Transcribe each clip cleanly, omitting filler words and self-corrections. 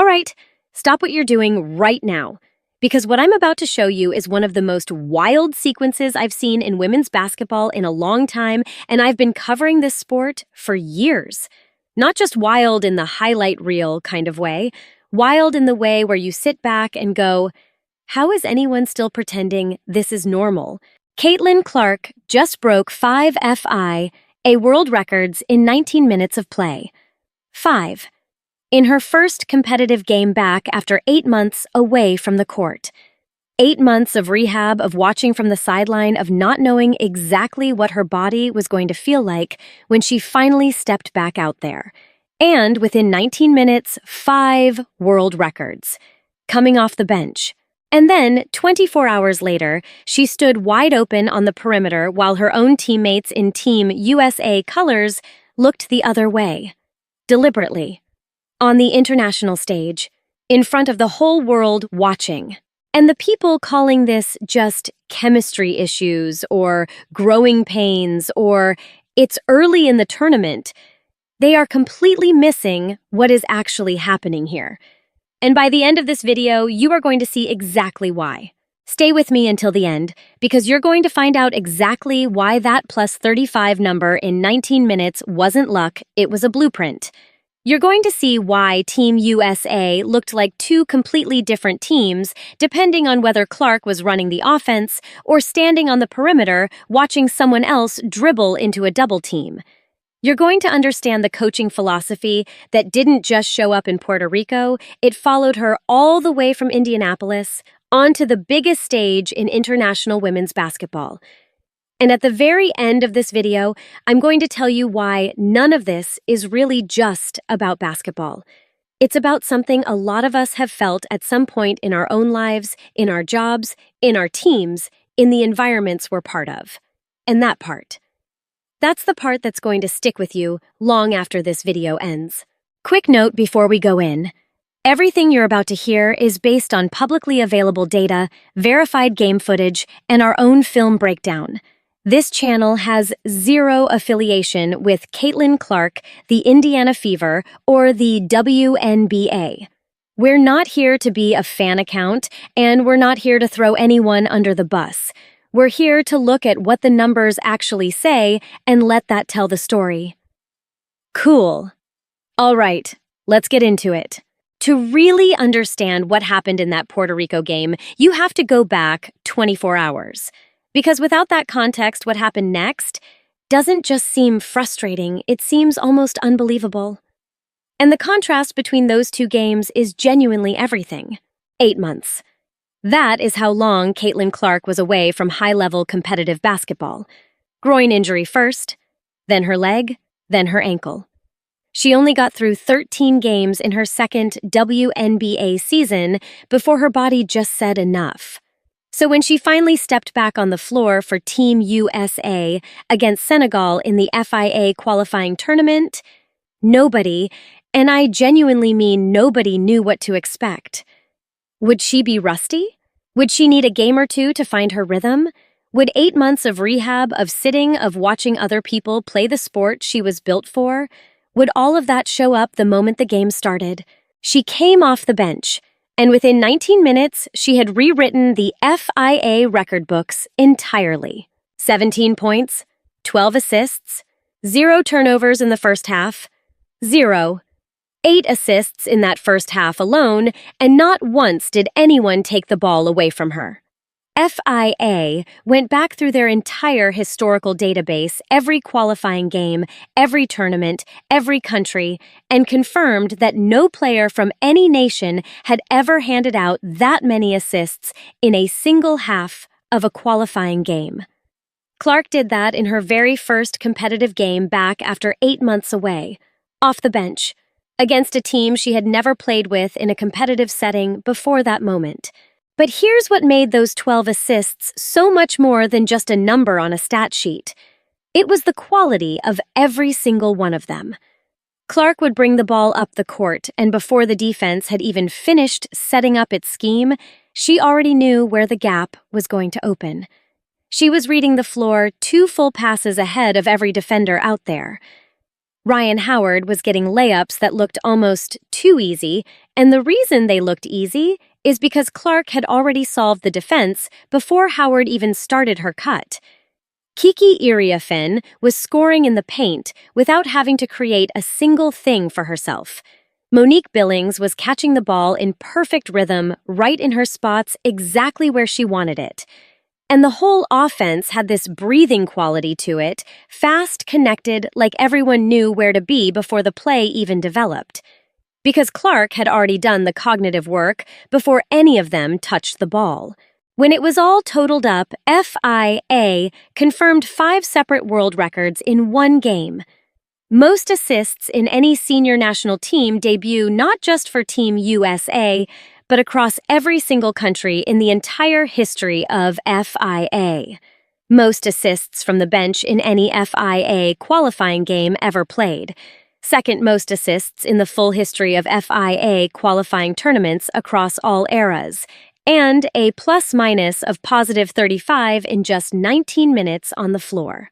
right, stop what you're doing right now, because what I'm about to show you is one of the most wild sequences I've seen in women's basketball in a long time, and I've been covering this sport for years. Not just wild in the highlight reel kind of way, wild in the way where you sit back and go, how is anyone still pretending this is normal? Caitlin Clark just broke 5 FIBA world records in 19 minutes of play. 5. In her first competitive game back after 8 months away from the court. 8 months of rehab, of watching from the sideline, of not knowing exactly what her body was going to feel like when she finally stepped back out there. And within 19 minutes, 5 world records. Coming off the bench. And then, 24 hours later, she stood wide open on the perimeter while her own teammates in Team USA colors looked the other way. Deliberately. On the international stage, in front of the whole world watching. And the people calling this just chemistry issues or growing pains or it's early in the tournament, they are completely missing what is actually happening here. And by the end of this video, you are going to see exactly why. Stay with me until the end, because you're going to find out exactly why that plus 35 number in 19 minutes wasn't luck, it was a blueprint. You're going to see why Team USA looked like 2 completely different teams, depending on whether Clark was running the offense or standing on the perimeter watching someone else dribble into a double team. You're going to understand the coaching philosophy that didn't just show up in Puerto Rico, it followed her all the way from Indianapolis onto the biggest stage in international women's basketball. And at the very end of this video, I'm going to tell you why none of this is really just about basketball. It's about something a lot of us have felt at some point in our own lives, in our jobs, in our teams, in the environments we're part of. And that part. That's the part that's going to stick with you long after this video ends. Quick note before we go in. Everything you're about to hear is based on publicly available data, verified game footage, and our own film breakdown. This channel has zero affiliation with Caitlin Clark, the Indiana Fever, or the WNBA. We're not here to be a fan account, and we're not here to throw anyone under the bus. We're here to look at what the numbers actually say and let that tell the story. Cool. All right, let's get into it. To really understand what happened in that Puerto Rico game, you have to go back 24 hours. Because without that context, what happened next doesn't just seem frustrating, it seems almost unbelievable. And the contrast between those 2 games is genuinely everything. 8 months. That is how long Caitlin Clark was away from high-level competitive basketball. Groin injury first, then her leg, then her ankle. She only got through 13 games in her second WNBA season before her body just said enough. So when she finally stepped back on the floor for Team USA against Senegal in the FIBA qualifying tournament, nobody, and I genuinely mean nobody, knew what to expect. Would she be rusty? Would she need a game or 2 to find her rhythm? Would 8 months of rehab, of sitting, of watching other people play the sport she was built for? Would all of that show up the moment the game started? She came off the bench, and within 19 minutes, she had rewritten the FIBA record books entirely. 17 points, 12 assists, 0 turnovers in the first half, 0. 8 assists in that first half alone, and not once did anyone take the ball away from her. FIBA went back through their entire historical database, every qualifying game, every tournament, every country, and confirmed that no player from any nation had ever handed out that many assists in a single half of a qualifying game. Clark did that in her very first competitive game back after 8 months away, off the bench, against a team she had never played with in a competitive setting before that moment. But here's what made those 12 assists so much more than just a number on a stat sheet. It was the quality of every single one of them. Clark would bring the ball up the court, and before the defense had even finished setting up its scheme, she already knew where the gap was going to open. She was reading the floor 2 full passes ahead of every defender out there. Ryan Howard was getting layups that looked almost too easy, And the reason they looked easy is because Clark had already solved the defense before Howard even started her cut. Kiki Iriafen was scoring in the paint without having to create a single thing for herself. Monique Billings was catching the ball in perfect rhythm, right in her spots, exactly where she wanted it. And the whole offense had this breathing quality to it, fast, connected, like everyone knew where to be before the play even developed. Because Clark had already done the cognitive work before any of them touched the ball. When it was all totaled up, FIA confirmed 5 separate world records in one game. Most assists in any senior national team debut not just for Team USA, but across every single country in the entire history of FIA. Most assists from the bench in any FIA qualifying game ever played. Second most assists in the full history of FIA qualifying tournaments across all eras. And a plus-minus of positive 35 in just 19 minutes on the floor.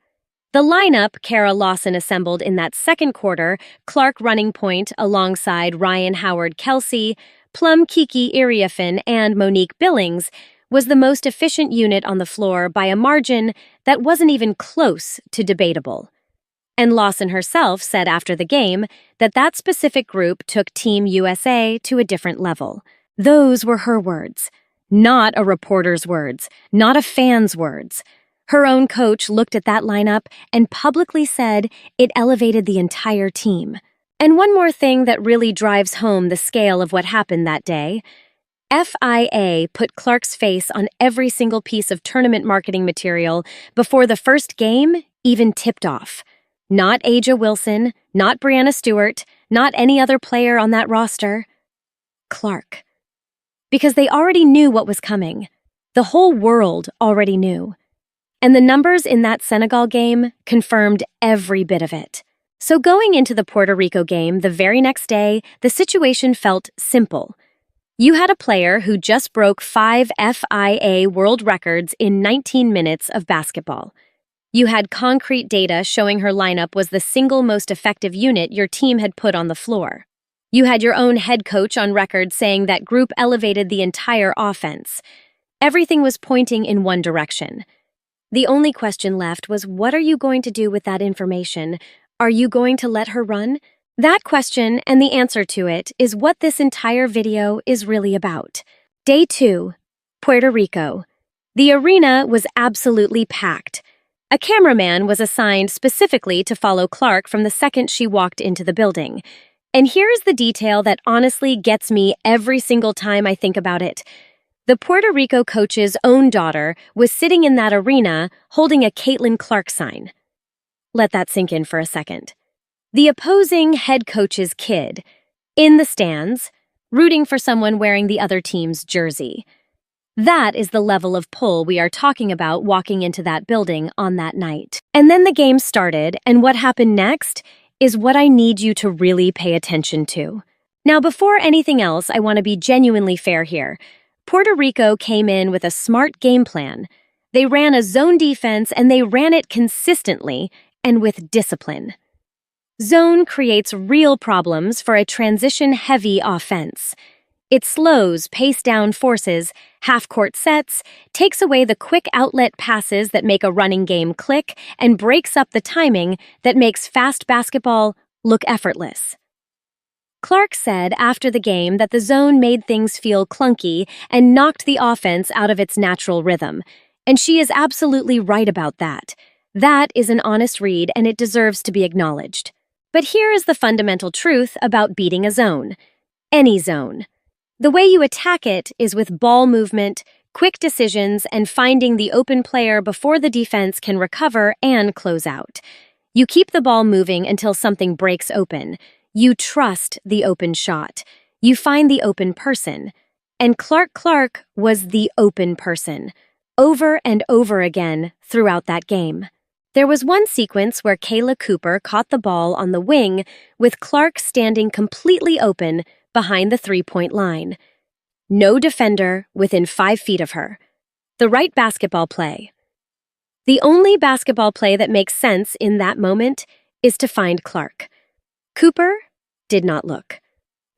The lineup Lawson assembled in that second quarter, Clark running point alongside Ryan Howard Kelsey, Plum Kiki Iriafen, and Monique Billings, was the most efficient unit on the floor by a margin that wasn't even close to debatable. And Lawson herself said after the game that that specific group took Team USA to a different level. Those were her words. Not a reporter's words, not a fan's words. Her own coach looked at that lineup and publicly said it elevated the entire team. And one more thing that really drives home the scale of what happened that day. FIA put Clark's face on every single piece of tournament marketing material before the first game even tipped off. Not Aja Wilson, not Brianna Stewart, not any other player on that roster. Clark. Because they already knew what was coming. The whole world already knew. And the numbers in that Senegal game confirmed every bit of it. So going into the Puerto Rico game the very next day, the situation felt simple. You had a player who just broke 5 FIA world records in 19 minutes of basketball. You had concrete data showing her lineup was the single most effective unit your team had put on the floor. You had your own head coach on record saying that group elevated the entire offense. Everything was pointing in one direction. The only question left was, what are you going to do with that information? Are you going to let her run? That question and the answer to it is what this entire video is really about. Day 2, Puerto Rico. The arena was absolutely packed. A cameraman was assigned specifically to follow Clark from the second she walked into the building. And here's the detail that honestly gets me every single time I think about it. The Puerto Rico coach's own daughter was sitting in that arena holding a Caitlin Clark sign. Let that sink in for a second. The opposing head coach's kid, in the stands, rooting for someone wearing the other team's jersey. That is the level of pull we are talking about walking into that building on that night. And then the game started, and what happened next is what I need you to really pay attention to. Now, before anything else, I want to be genuinely fair here. Puerto Rico came in with a smart game plan. They ran a zone defense, and they ran it consistently and with discipline. Zone creates real problems for a transition-heavy offense. It slows pace-down forces, half-court sets, takes away the quick outlet passes that make a running game click, and breaks up the timing that makes fast basketball look effortless. Clark said after the game that the zone made things feel clunky and knocked the offense out of its natural rhythm, and she is absolutely right about that. That is an honest read, and it deserves to be acknowledged. But here is the fundamental truth about beating a zone. Any zone. The way you attack it is with ball movement, quick decisions, and finding the open player before the defense can recover and close out. You keep the ball moving until something breaks open. You trust the open shot. You find the open person. And Clark was the open person, over and over again throughout that game. There was one sequence where Kayla Cooper caught the ball on the wing with Clark standing completely open behind the three-point line. No defender within 5 feet of her. The right basketball play. The only basketball play that makes sense in that moment is to find Clark. Cooper did not look.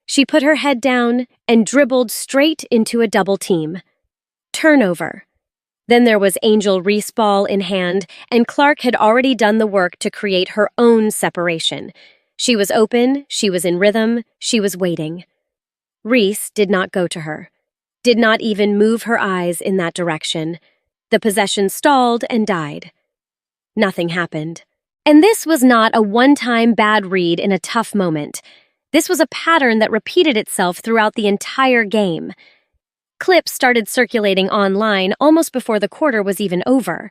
She put her head down and dribbled straight into a double team. Turnover. Then there was Angel Reese ball in hand, and Clark had already done the work to create her own separation. She was open, she was in rhythm, she was waiting. Reese did not go to her, did not even move her eyes in that direction. The possession stalled and died. Nothing happened. And this was not a one-time bad read in a tough moment. This was a pattern that repeated itself throughout the entire game. Clips started circulating online almost before the quarter was even over.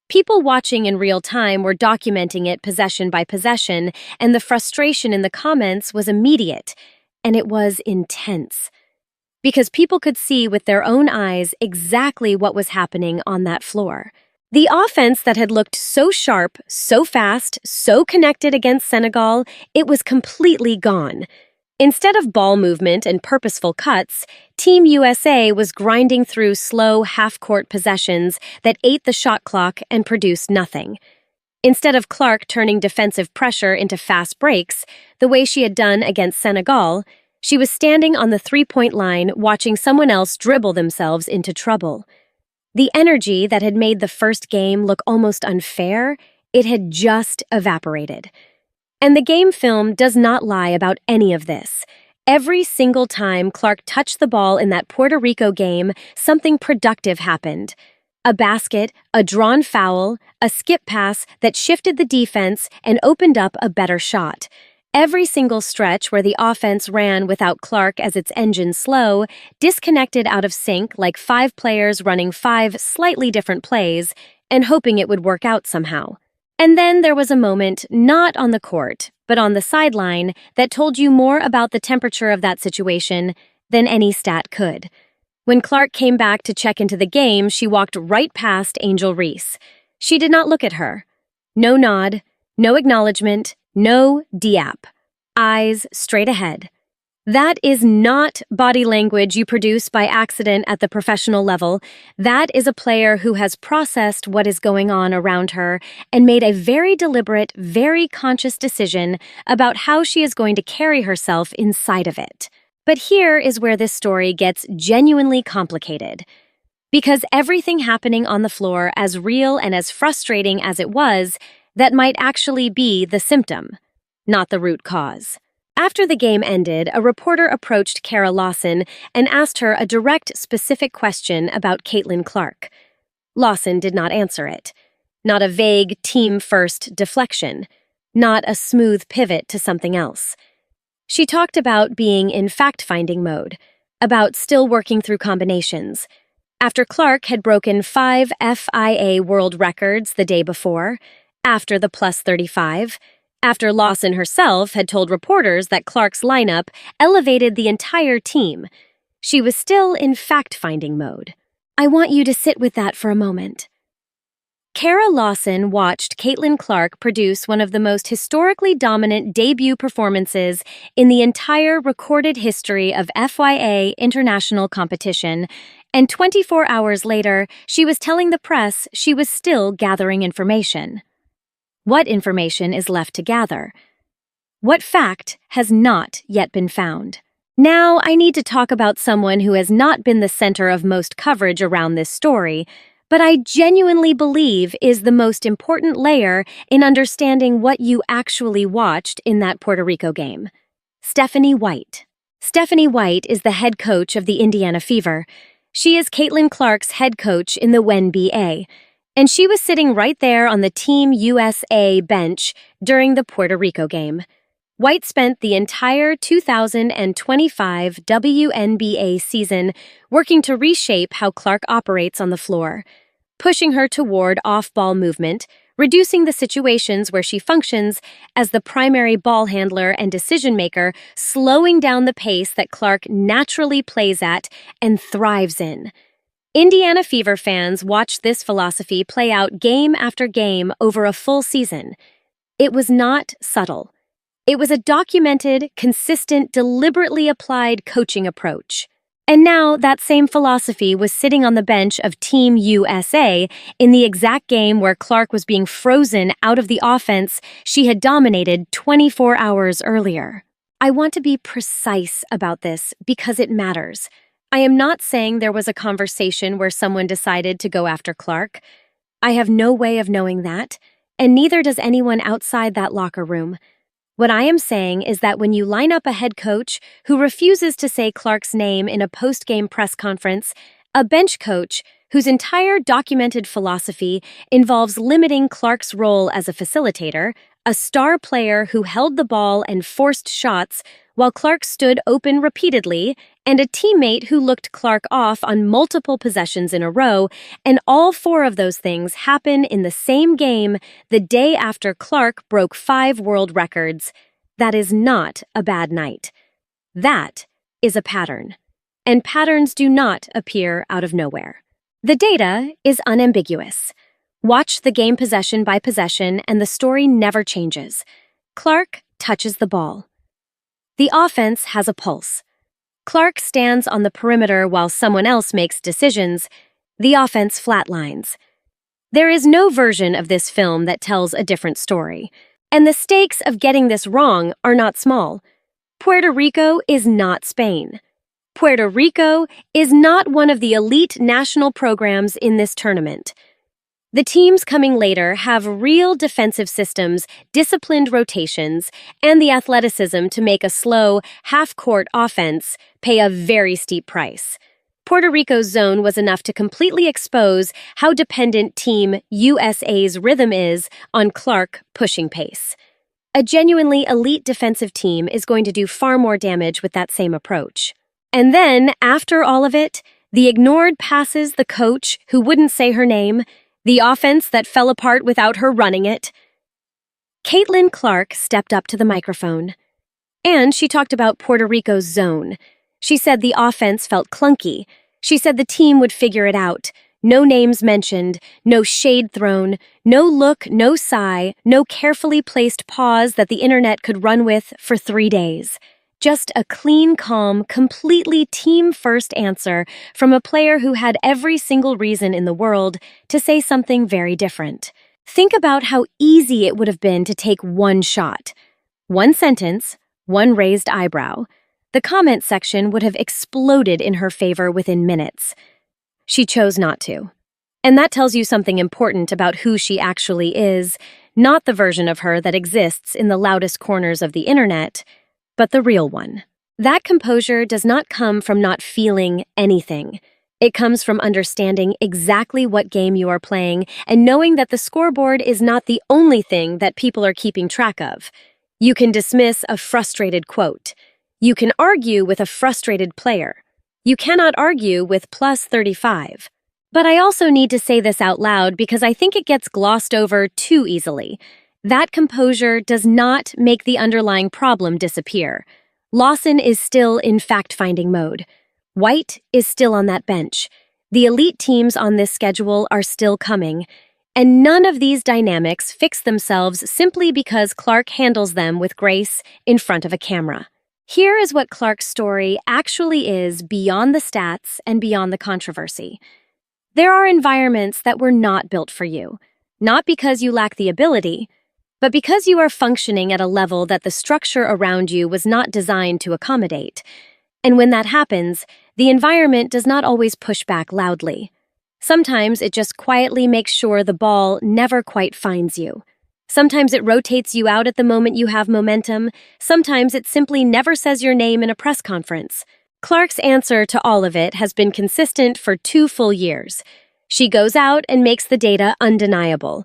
People watching in real time were documenting it possession by possession, and the frustration in the comments was immediate, and it was intense. Because people could see with their own eyes exactly what was happening on that floor. The offense that had looked so sharp, so fast, so connected against Senegal, it was completely gone. Instead of ball movement and purposeful cuts, Team USA was grinding through slow half-court possessions that ate the shot clock and produced nothing. Instead of Clark turning defensive pressure into fast breaks, the way she had done against Senegal, she was standing on the three-point line watching someone else dribble themselves into trouble. The energy that had made the first game look almost unfair, it had just evaporated. And the game film does not lie about any of this. Every single time Clark touched the ball in that Puerto Rico game, something productive happened. A basket, a drawn foul, a skip pass that shifted the defense and opened up a better shot. Every single stretch where the offense ran without Clark as its engine slow, disconnected out of sync like 5 players running 5 slightly different plays and hoping it would work out somehow. And then there was a moment, not on the court, but on the sideline, that told you more about the temperature of that situation than any stat could. When Clark came back to check into the game, she walked right past Angel Reese. She did not look at her. No nod, no acknowledgement, no diap. Eyes straight ahead. That is not body language you produce by accident at the professional level. That is a player who has processed what is going on around her and made a very deliberate, very conscious decision about how she is going to carry herself inside of it. But here is where this story gets genuinely complicated. Because everything happening on the floor, as real and as frustrating as it was, that might actually be the symptom, not the root cause. After the game ended, a reporter approached Lawson and asked her a direct, specific question about Caitlin Clark. Lawson did not answer it. Not a vague, team-first deflection. Not a smooth pivot to something else. She talked about being in fact-finding mode, about still working through combinations. After Clark had broken 5 FIA world records the day before, after the plus 35, after Lawson herself had told reporters that Clark's lineup elevated the entire team, she was still in fact-finding mode. I want you to sit with that for a moment. Lawson watched Caitlin Clark produce one of the most historically dominant debut performances in the entire recorded history of FIA international competition, and 24 hours later, she was telling the press she was still gathering information. What information is left to gather? What fact has not yet been found? Now I need to talk about someone who has not been the center of most coverage around this story, but I genuinely believe is the most important layer in understanding what you actually watched in that Puerto Rico game. Stephanie White. Stephanie White is the head coach of the Indiana Fever. She is Caitlin Clark's head coach in the WNBA. And she was sitting right there on the Team USA bench during the Puerto Rico game. White spent the entire 2025 WNBA season working to reshape how Clark operates on the floor, pushing her toward off-ball movement, reducing the situations where she functions as the primary ball handler and decision-maker, slowing down the pace that Clark naturally plays at and thrives in. Indiana Fever fans watched this philosophy play out game after game over a full season. It was not subtle. It was a documented, consistent, deliberately applied coaching approach. And now that same philosophy was sitting on the bench of Team USA in the exact game where Clark was being frozen out of the offense she had dominated 24 hours earlier. I want to be precise about this because it matters. I am not saying there was a conversation where someone decided to go after Clark. I have no way of knowing that, and neither does anyone outside that locker room. What I am saying is that when you line up a head coach who refuses to say Clark's name in a post-game press conference, a bench coach whose entire documented philosophy involves limiting Clark's role as a facilitator, a star player who held the ball and forced shots while Clark stood open repeatedly, and a teammate who looked Clark off on multiple possessions in a row, and all four of those things happen in the same game the day after Clark broke 5 world records. That is not a bad night. That is a pattern. And patterns do not appear out of nowhere. The data is unambiguous. Watch the game possession by possession, and the story never changes. Clark touches the ball. The offense has a pulse. Clark stands on the perimeter while someone else makes decisions. The offense flatlines. There is no version of this film that tells a different story. And the stakes of getting this wrong are not small. Puerto Rico is not Spain. Puerto Rico is not one of the elite national programs in this tournament. The teams coming later have real defensive systems, disciplined rotations, and the athleticism to make a slow, half-court offense pay a very steep price. Puerto Rico's zone was enough to completely expose how dependent Team USA's rhythm is on Clark pushing pace. A genuinely elite defensive team is going to do far more damage with that same approach. And then, after all of it, the ignored passes the coach who wouldn't say her name, the offense that fell apart without her running it. Caitlin Clark stepped up to the microphone. And she talked about Puerto Rico's zone. She said the offense felt clunky. She said the team would figure it out. No names mentioned, no shade thrown, no look, no sigh, no carefully placed pause that the internet could run with for 3 days. Just a clean, calm, completely team-first answer from a player who had every single reason in the world to say something very different. Think about how easy it would have been to take one shot. One sentence, one raised eyebrow. The comment section would have exploded in her favor within minutes. She chose not to. And that tells you something important about who she actually is, not the version of her that exists in the loudest corners of the internet, but the real one. That composure does not come from not feeling anything. It comes from understanding exactly what game you are playing and knowing that the scoreboard is not the only thing that people are keeping track of. You can dismiss a frustrated quote. You can argue with a frustrated player. You cannot argue with plus 35. But I also need to say this out loud because I think it gets glossed over too easily. That composure does not make the underlying problem disappear. Lawson is still in fact-finding mode. White is still on that bench. The elite teams on this schedule are still coming. And none of these dynamics fix themselves simply because Clark handles them with grace in front of a camera. Here is what Clark's story actually is beyond the stats and beyond the controversy. There are environments that were not built for you, not because you lack the ability, but because you are functioning at a level that the structure around you was not designed to accommodate. And when that happens, the environment does not always push back loudly. Sometimes it just quietly makes sure the ball never quite finds you. Sometimes it rotates you out at the moment you have momentum. Sometimes it simply never says your name in a press conference. Clark's answer to all of it has been consistent for 2 full years. She goes out and makes the data undeniable.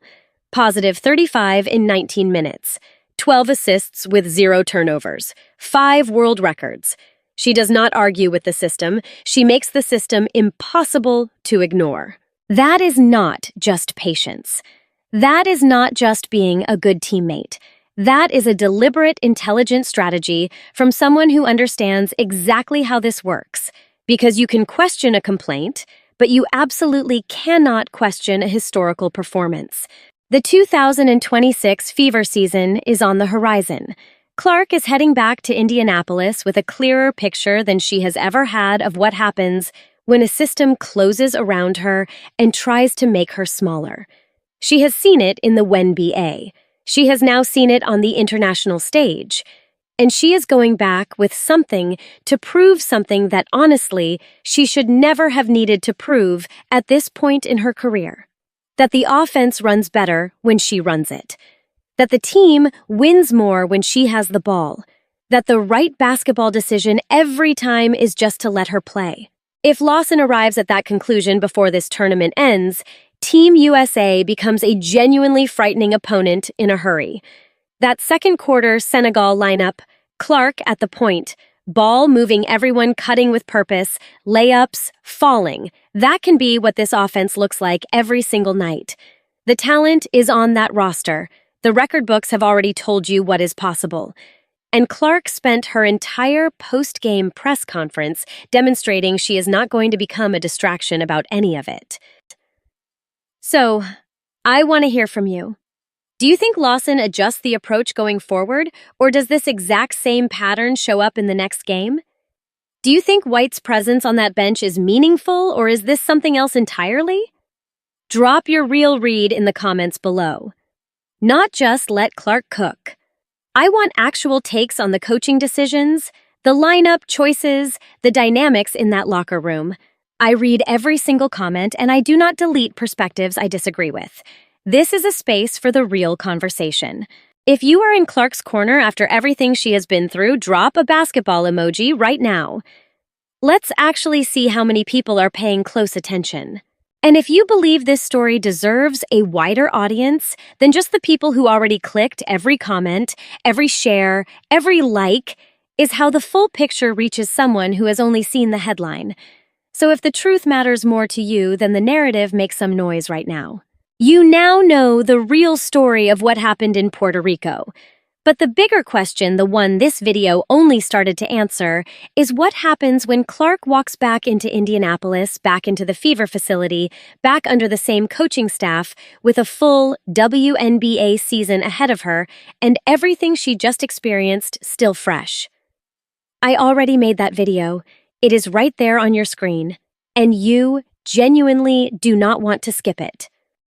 Positive 35 in 19 minutes, 12 assists with 0 turnovers, 5 world records. She does not argue with the system. She makes the system impossible to ignore. That is not just patience. That is not just being a good teammate. That is a deliberate, intelligent strategy from someone who understands exactly how this works. Because you can question a complaint, but you absolutely cannot question a historical performance. The 2026 FIBA season is on the horizon. Clark is heading back to Indianapolis with a clearer picture than she has ever had of what happens when a system closes around her and tries to make her smaller. She has seen it in the WNBA. She has now seen it on the international stage. And she is going back with something to prove something that honestly she should never have needed to prove at this point in her career. That the offense runs better when she runs it. That the team wins more when she has the ball. That the right basketball decision every time is just to let her play. If Lawson arrives at that conclusion before this tournament ends, Team USA becomes a genuinely frightening opponent in a hurry. That second quarter Senegal lineup, Clark at the point, ball moving, everyone cutting with purpose, layups, falling. That can be what this offense looks like every single night. The talent is on that roster. The record books have already told you what is possible. And Clark spent her entire post-game press conference demonstrating she is not going to become a distraction about any of it. So, I want to hear from you. Do you think Lawson adjusts the approach going forward, or does this exact same pattern show up in the next game? Do you think White's presence on that bench is meaningful, or is this something else entirely? Drop your real read in the comments below. Not just let Clark cook. I want actual takes on the coaching decisions, the lineup choices, the dynamics in that locker room. I read every single comment, and I do not delete perspectives I disagree with. This is a space for the real conversation. If you are in Clark's corner after everything she has been through, drop a basketball emoji right now. Let's actually see how many people are paying close attention. And if you believe this story deserves a wider audience than just the people who already clicked every comment, every share, every like, is how the full picture reaches someone who has only seen the headline. So if the truth matters more to you, then the narrative makes some noise right now. You now know the real story of what happened in Puerto Rico. But the bigger question, the one this video only started to answer, is what happens when Clark walks back into Indianapolis, back into the FIBA facility, back under the same coaching staff, with a full WNBA season ahead of her, and everything she just experienced still fresh. I already made that video. It is right there on your screen, and you genuinely do not want to skip it.